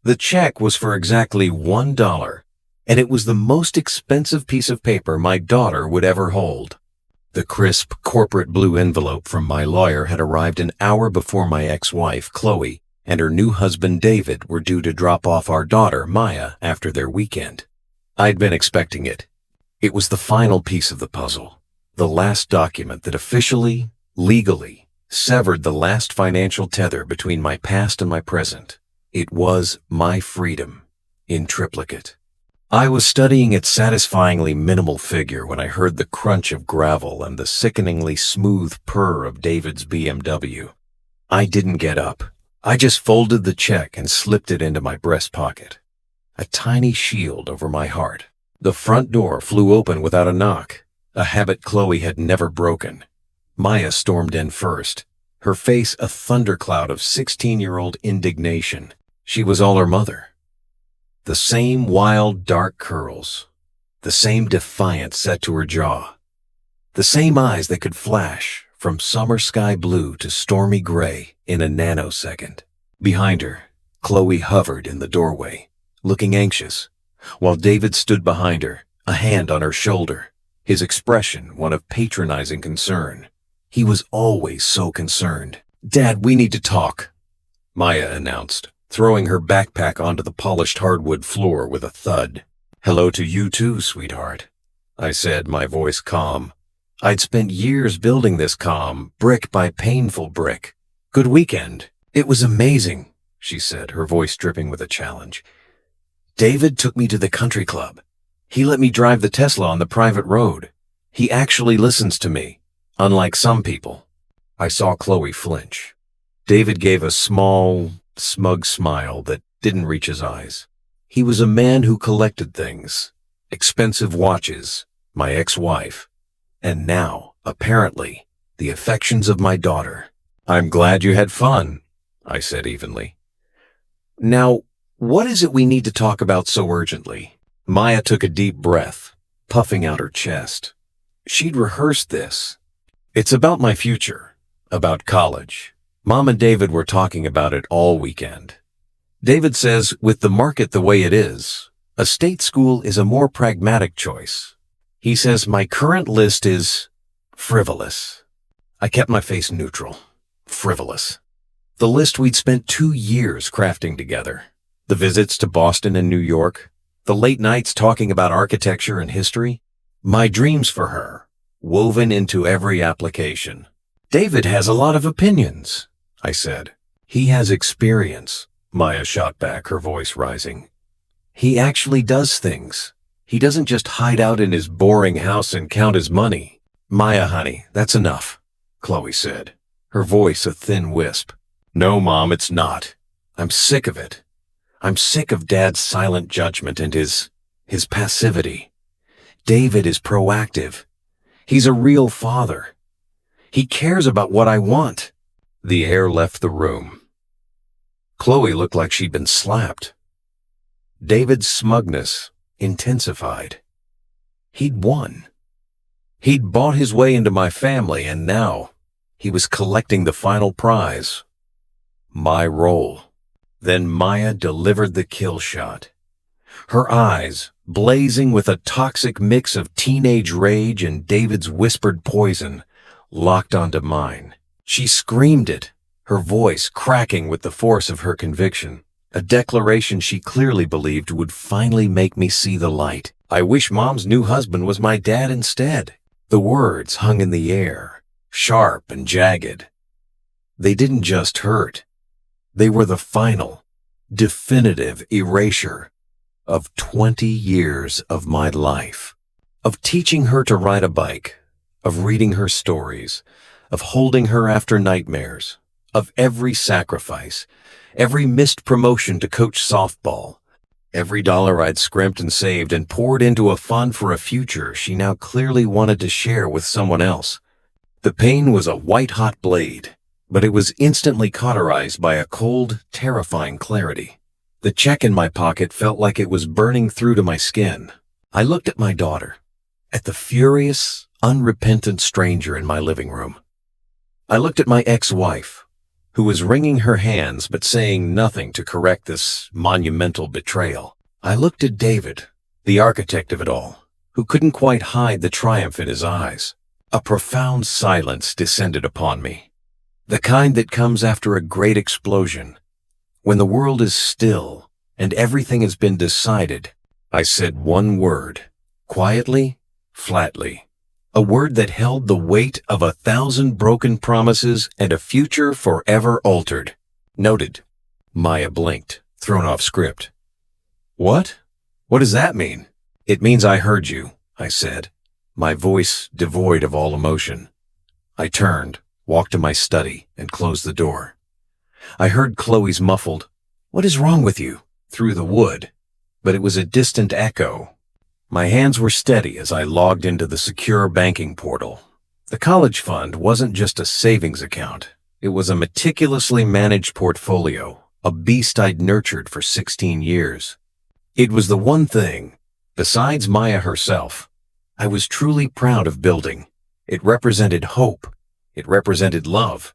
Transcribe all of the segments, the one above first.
The check was for exactly $1, and it was the most expensive piece of paper my daughter would ever hold. The crisp corporate blue envelope from my lawyer had arrived an hour before my ex-wife, Qley, and her new husband, David, were due to drop off our daughter, Maya, after their weekend. I'd been expecting it. It was the final piece of the puzzle, the last document that officially, legally, severed the last financial tether between my past and my present. It was my freedom, in triplicate. I was studying its satisfyingly minimal figure when I heard the crunch of gravel and the sickeningly smooth purr of David's BMW. I didn't get up. I just folded the check and slipped it into my breast pocket. A tiny shield over my heart. The front door flew open without a knock, a habit Qley had never broken. Maya stormed in first, her face a thundercloud of 16-year-old indignation. She was all her mother. The same wild, dark curls, the same defiance set to her jaw, the same eyes that could flash from summer sky blue to stormy gray in a nanosecond. Behind her, Qley hovered in the doorway, looking anxious, while David stood behind her, a hand on her shoulder, his expression one of patronizing concern. He was always so concerned. "Dad, we need to talk," Maya announced, throwing her backpack onto the polished hardwood floor with a thud. "Hello to you too, sweetheart," I said, my voice calm. I'd spent years building this calm, brick by painful brick. "Good weekend." "It was amazing," she said, her voice dripping with a challenge. "David took me to the country club. He let me drive the Tesla on the private road. He actually listens to me, unlike some people." I saw Qley flinch. David gave a small, smug smile that didn't reach his eyes. He was a man who collected things, expensive watches, my ex-wife, and now, apparently, the affections of my daughter. "I'm glad you had fun," I said evenly. "Now, what is it we need to talk about so urgently?" Maya took a deep breath, puffing out her chest. She'd rehearsed this. "It's about my future, about college. Mom and David were talking about it all weekend. David says, with the market the way it is, a state school is a more pragmatic choice. He says my current list is frivolous." I kept my face neutral. Frivolous. The list we'd spent 2 years crafting together. The visits to Boston and New York, the late nights talking about architecture and history, my dreams for her, woven into every application. "David has a lot of opinions," I said. "He has experience," Maya shot back, her voice rising. "He actually does things. He doesn't just hide out in his boring house and count his money." "Maya, honey, that's enough," Qley said, her voice a thin wisp. "No, Mom, it's not. I'm sick of it. I'm sick of Dad's silent judgment and his passivity. David is proactive. He's a real father. He cares about what I want." The air left the room. Qley looked like she'd been slapped. David's smugness intensified. He'd won. He'd bought his way into my family, and now he was collecting the final prize. My role. Then Maya delivered the kill shot. Her eyes, blazing with a toxic mix of teenage rage and David's whispered poison, locked onto mine. She screamed it, her voice cracking with the force of her conviction, a declaration she clearly believed would finally make me see the light. "I wish Mom's new husband was my dad instead." The words hung in the air, sharp and jagged. They didn't just hurt. They were the final, definitive erasure of 20 years of my life, of teaching her to ride a bike, of reading her stories, of holding her after nightmares, of every sacrifice, every missed promotion to coach softball, every dollar I'd scrimped and saved and poured into a fund for a future she now clearly wanted to share with someone else. The pain was a white-hot blade, but it was instantly cauterized by a cold, terrifying clarity. The check in my pocket felt like it was burning through to my skin. I looked at my daughter, at the furious, unrepentant stranger in my living room. I looked at my ex-wife, who was wringing her hands but saying nothing to correct this monumental betrayal. I looked at David, the architect of it all, who couldn't quite hide the triumph in his eyes. A profound silence descended upon me, the kind that comes after a great explosion, when the world is still and everything has been decided. I said one word, quietly, flatly, a word that held the weight of 1,000 broken promises and a future forever altered. Noted. Maya blinked, thrown off script. What? What does that mean? It means I heard you, I said, my voice devoid of all emotion. I turned, walked to my study, and closed the door. I heard Qley's muffled, "What is wrong with you?" through the wood, but it was a distant echo. My hands were steady as I logged into the secure banking portal. The college fund wasn't just a savings account. It was a meticulously managed portfolio, a beast I'd nurtured for 16 years. It was the one thing, besides Maya herself, I was truly proud of building. It represented hope. It represented love.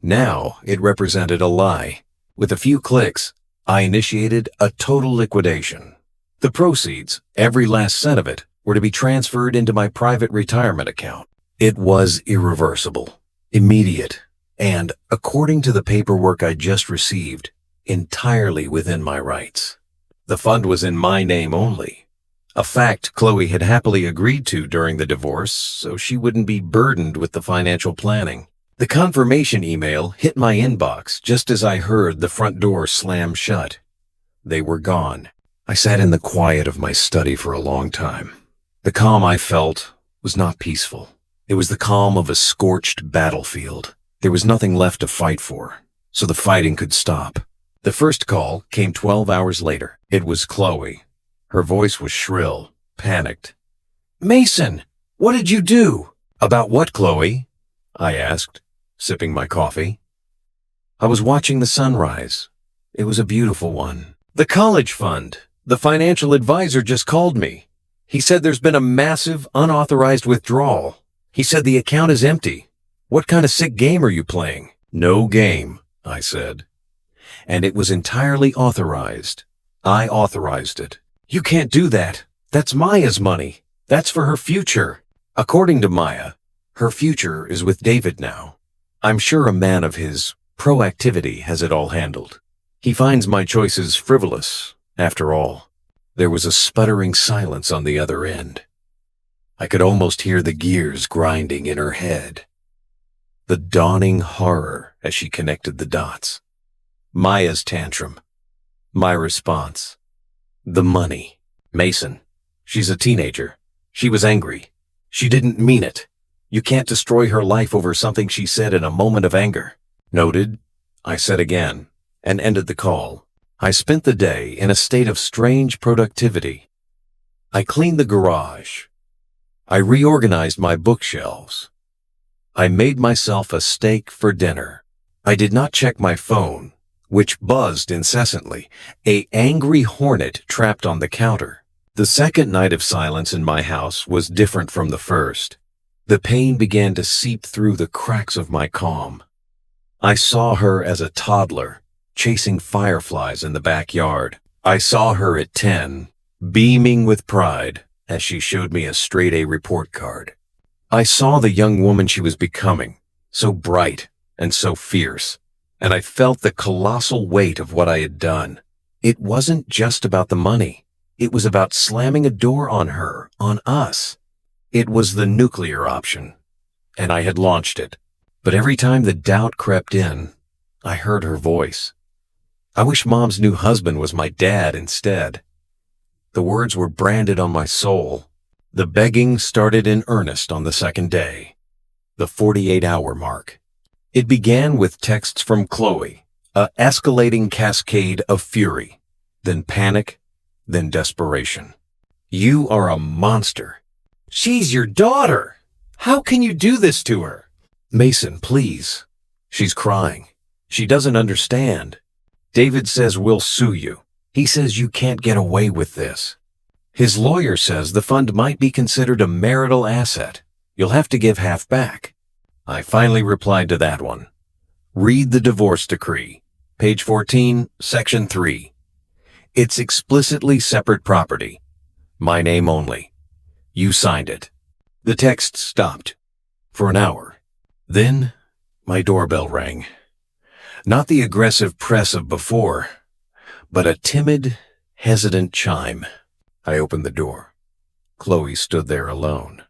Now it represented a lie. With a few clicks, I initiated a total liquidation. The proceeds, every last cent of it, were to be transferred into my private retirement account. It was irreversible, immediate, and, according to the paperwork I just received, entirely within my rights. The fund was in my name only, a fact Qley had happily agreed to during the divorce so she wouldn't be burdened with the financial planning. The confirmation email hit my inbox just as I heard the front door slam shut. They were gone. I sat in the quiet of my study for a long time. The calm I felt was not peaceful. It was the calm of a scorched battlefield. There was nothing left to fight for, so the fighting could stop. The first call came 12 hours later. It was Qley. Her voice was shrill, panicked. "Mason, what did you do?" "About what, Qley?" I asked, sipping my coffee. I was watching the sunrise. It was a beautiful one. "The college fund. The financial advisor just called me. He said there's been a massive, unauthorized withdrawal. He said the account is empty. What kind of sick game are you playing?" "No game," I said. "And it was entirely authorized. I authorized it." "You can't do that. That's Maya's money. That's for her future." "According to Maya, her future is with David now. I'm sure a man of his proactivity has it all handled. He finds my choices frivolous, after all." There was a sputtering silence on the other end. I could almost hear the gears grinding in her head. The dawning horror as she connected the dots. Maya's tantrum. My response. The money. Mason. She's a teenager. She was angry. She didn't mean it. You can't destroy her life over something she said in a moment of anger. "Noted," I said again, and ended the call. I spent the day in a state of strange productivity. I cleaned the garage. I reorganized my bookshelves. I made myself a steak for dinner. I did not check my phone, which buzzed incessantly, an angry hornet trapped on the counter. The second night of silence in my house was different from the first. The pain began to seep through the cracks of my calm. I saw her as a toddler, chasing fireflies in the backyard. I saw her at 10, beaming with pride as she showed me a straight-A report card. I saw the young woman she was becoming, so bright and so fierce, and I felt the colossal weight of what I had done. It wasn't just about the money. It was about slamming a door on her, on us. It was the nuclear option, and I had launched it. But every time the doubt crept in, I heard her voice. I wish Mom's new husband was my dad instead. The words were branded on my soul. The begging started in earnest on the second day, the 48-hour mark. It began with texts from Qley, an escalating cascade of fury, then panic, then desperation. "You are a monster. She's your daughter. How can you do this to her?" "Mason, please. She's crying. She doesn't understand. David says we'll sue you. He says you can't get away with this. His lawyer says the fund might be considered a marital asset. You'll have to give half back." I finally replied to that one. Read the divorce decree. Page 14, Section 3. It's explicitly separate property. My name only. You signed it. The text stopped for an hour. Then, my doorbell rang. Not the aggressive press of before, but a timid, hesitant chime. I opened the door. Qley stood there alone.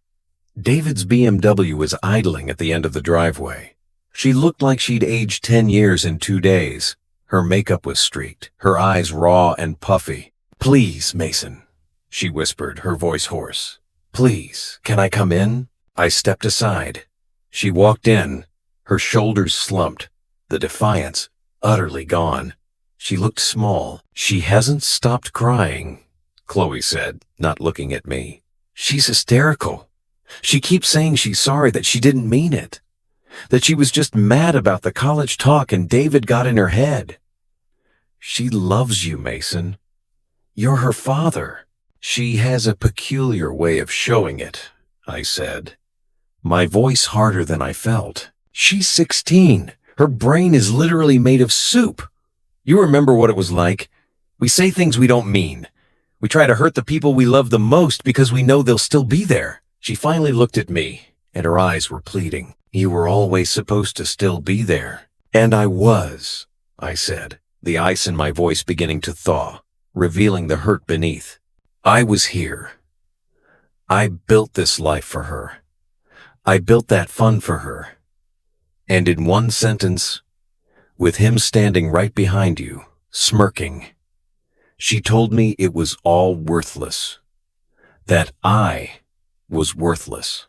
David's BMW was idling at the end of the driveway. She looked like she'd aged 10 years in 2 days. Her makeup was streaked, her eyes raw and puffy. "Please, Mason," she whispered, her voice hoarse. "Please, can I come in?" I stepped aside. She walked in, her shoulders slumped, the defiance utterly gone. She looked small. "She hasn't stopped crying," Qley said, not looking at me. "She's hysterical. She keeps saying she's sorry, that she didn't mean it, that she was just mad about the college talk and David got in her head. She loves you, Mason. You're her father." "She has a peculiar way of showing it," I said, my voice harder than I felt. "She's 16. Her brain is literally made of soup. You remember what it was like? We say things we don't mean. We try to hurt the people we love the most because we know they'll still be there." She finally looked at me, and her eyes were pleading. "You were always supposed to still be there." "And I was," I said, the ice in my voice beginning to thaw, revealing the hurt beneath. "I was here. I built this life for her. I built that fun for her. And in one sentence, with him standing right behind you, smirking, she told me it was all worthless. That I was worthless.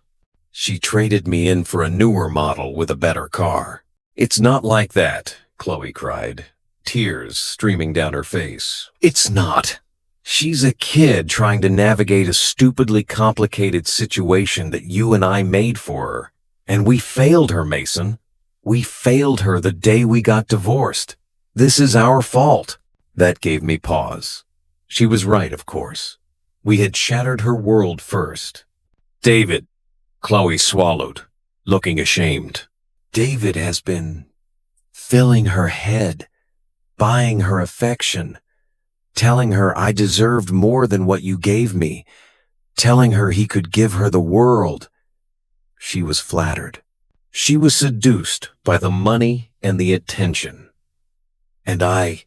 She traded me in for a newer model with a better car." "It's not like that," Qley cried, tears streaming down her face. "It's not. She's a kid trying to navigate a stupidly complicated situation that you and I made for her. And we failed her, Mason. We failed her the day we got divorced. This is our fault." That gave me pause. She was right, of course. We had shattered her world first. "David," Qley swallowed, looking ashamed. "David has been filling her head, buying her affection, telling her I deserved more than what you gave me, telling her he could give her the world." She was flattered. She was seduced by the money and the attention. And I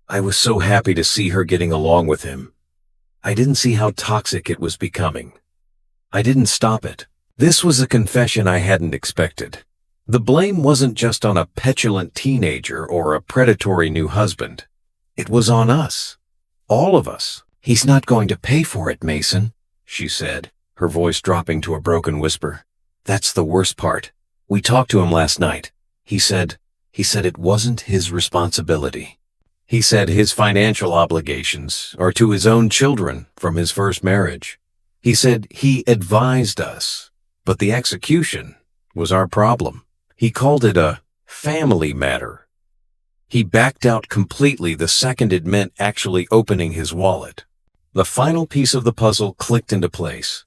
was so happy to see her getting along with him. I didn't see how toxic it was becoming. I didn't stop it. This was a confession I hadn't expected. The blame wasn't just on a petulant teenager or a predatory new husband. It was on us. All of us. "He's not going to pay for it, Mason," she said, her voice dropping to a broken whisper. "That's the worst part. We talked to him last night. He said it wasn't his responsibility. He said his financial obligations are to his own children from his first marriage. He said he advised us, but the execution was our problem. He called it a family matter. He backed out completely the second it meant actually opening his wallet." The final piece of the puzzle clicked into place.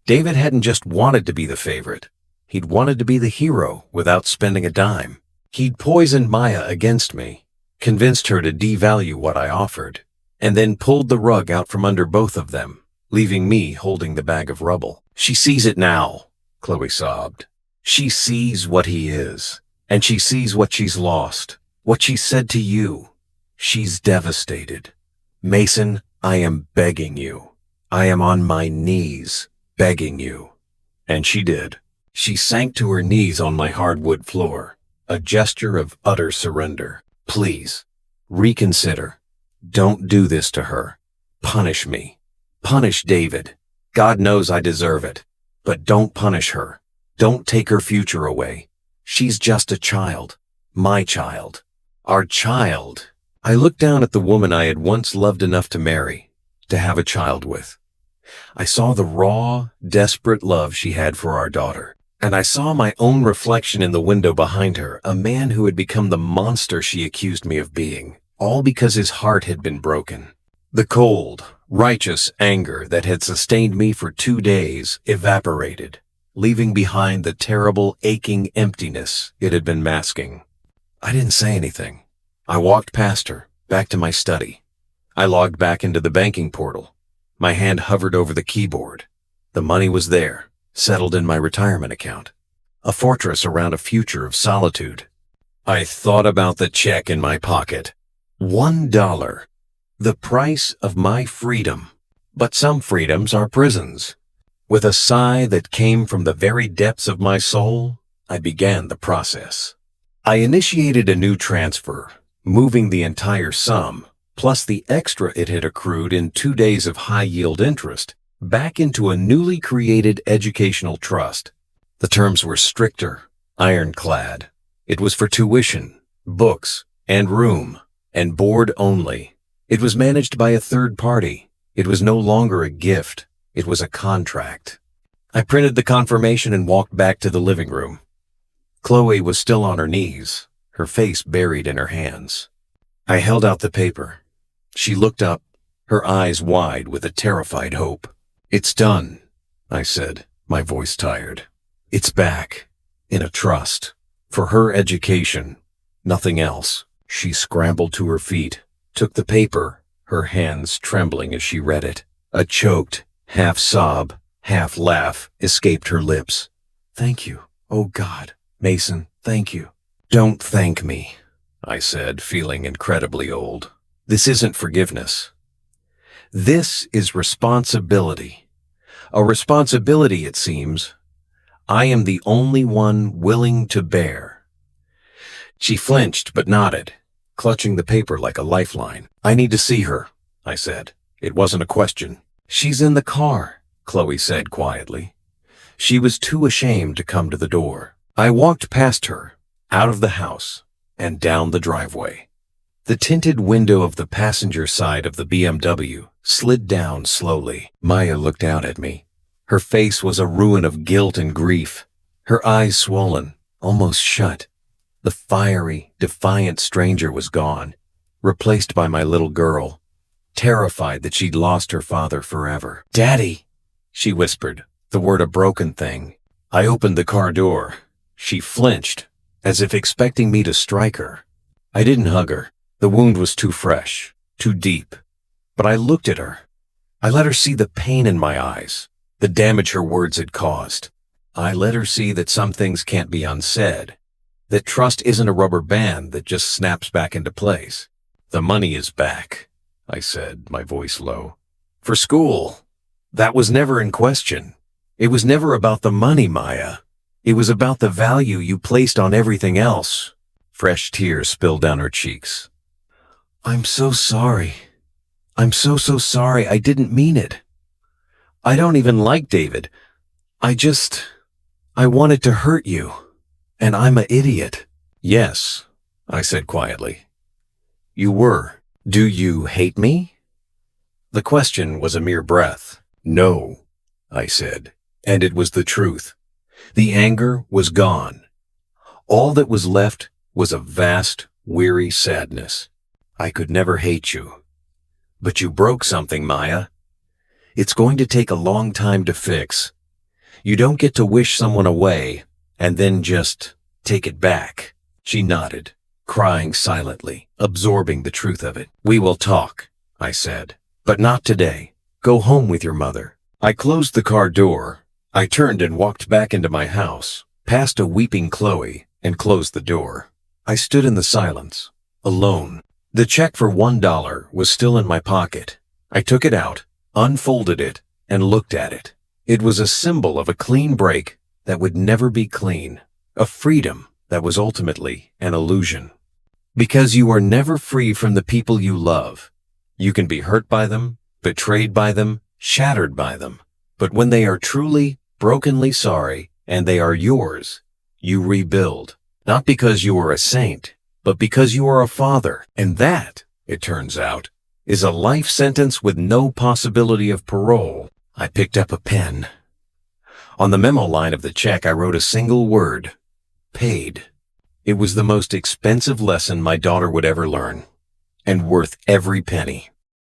David hadn't just wanted to be the favorite. He'd wanted to be the hero without spending a dime. He'd poisoned Maya against me, convinced her to devalue what I offered, and then pulled the rug out from under both of them, leaving me holding the bag of rubble. "She sees it now," Qley sobbed. "She sees what he is, and she sees what she's lost, what she said to you. She's devastated. Mason, I am begging you. I am on my knees, begging you." And she did. She sank to her knees on my hardwood floor, a gesture of utter surrender. "Please, reconsider. Don't do this to her. Punish me. Punish David. God knows I deserve it. But don't punish her. Don't take her future away. She's just a child. My child. Our child." I looked down at the woman I had once loved enough to marry, to have a child with. I saw the raw, desperate love she had for our daughter. And I saw my own reflection in the window behind her, a man who had become the monster she accused me of being, all because his heart had been broken. The cold, righteous anger that had sustained me for 2 days evaporated, leaving behind the terrible, aching emptiness it had been masking. I didn't say anything. I walked past her, back to my study. I logged back into the banking portal. My hand hovered over the keyboard. The money was there, settled in my retirement account. A fortress around a future of solitude. I thought about the check in my pocket. $1. The price of my freedom. But some freedoms are prisons. With a sigh that came from the very depths of my soul, I began the process. I initiated a new transfer, moving the entire sum, plus the extra it had accrued in 2 days of high-yield interest, back into a newly created educational trust. The terms were stricter, ironclad. It was for tuition, books, and room, and board only. It was managed by a third party. It was no longer a gift. It was a contract. I printed the confirmation and walked back to the living room. Qley was still on her knees, her face buried in her hands. I held out the paper. She looked up, her eyes wide with a terrified hope. "It's done," I said, my voice tired. "It's back, in a trust, for her education, nothing else." She scrambled to her feet, took the paper, her hands trembling as she read it. A choked, half sob, half laugh escaped her lips. "Thank you. Oh God, Mason, thank you." "Don't thank me," I said, feeling incredibly old. "This isn't forgiveness. This is responsibility. A responsibility, it seems, I am the only one willing to bear." She flinched but nodded, clutching the paper like a lifeline. "I need to see her," I said. It wasn't a question. "She's in the car," Qley said quietly. She was too ashamed to come to the door. I walked past her, out of the house, and down the driveway. The tinted window of the passenger side of the BMW slid down slowly. Maya looked out at me. Her face was a ruin of guilt and grief, her eyes swollen, almost shut. The fiery, defiant stranger was gone, replaced by my little girl, terrified that she'd lost her father forever. "Daddy," she whispered, the word a broken thing. I opened the car door. She flinched, as if expecting me to strike her. I didn't hug her. The wound was too fresh, too deep. But I looked at her. I let her see the pain in my eyes, the damage her words had caused. I let her see that some things can't be unsaid, that trust isn't a rubber band that just snaps back into place. "The money is back," I said, my voice low. "For school. That was never in question. It was never about the money, Maya. It was about the value you placed on everything else." Fresh tears spilled down her cheeks. "I'm so sorry. I'm so sorry. I didn't mean it. I don't even like David. I wanted to hurt you. And I'm an idiot." "Yes," I said quietly. "You were. Do you hate me?" The question was a mere breath. "No," I said, and it was the truth. The anger was gone. All that was left was a vast, weary sadness. "I could never hate you. But you broke something, Maya. It's going to take a long time to fix. You don't get to wish someone away and then just take it back." She nodded, crying silently, absorbing the truth of it. "We will talk," I said, "but not today. Go home with your mother." I closed the car door. I turned and walked back into my house, past a weeping Qley, and closed the door. I stood in the silence, alone. The check for $1 was still in my pocket. I took it out, unfolded it, and looked at it. It was a symbol of a clean break that would never be clean, a freedom that was ultimately an illusion. Because you are never free from the people you love. You can be hurt by them, betrayed by them, shattered by them. But when they are truly, brokenly sorry, and they are yours, you rebuild. Not because you are a saint, but because you are a father. And that, it turns out, is a life sentence with no possibility of parole. I picked up a pen. On the memo line of the check, I wrote a single word: paid. It was the most expensive lesson my daughter would ever learn, and worth every penny.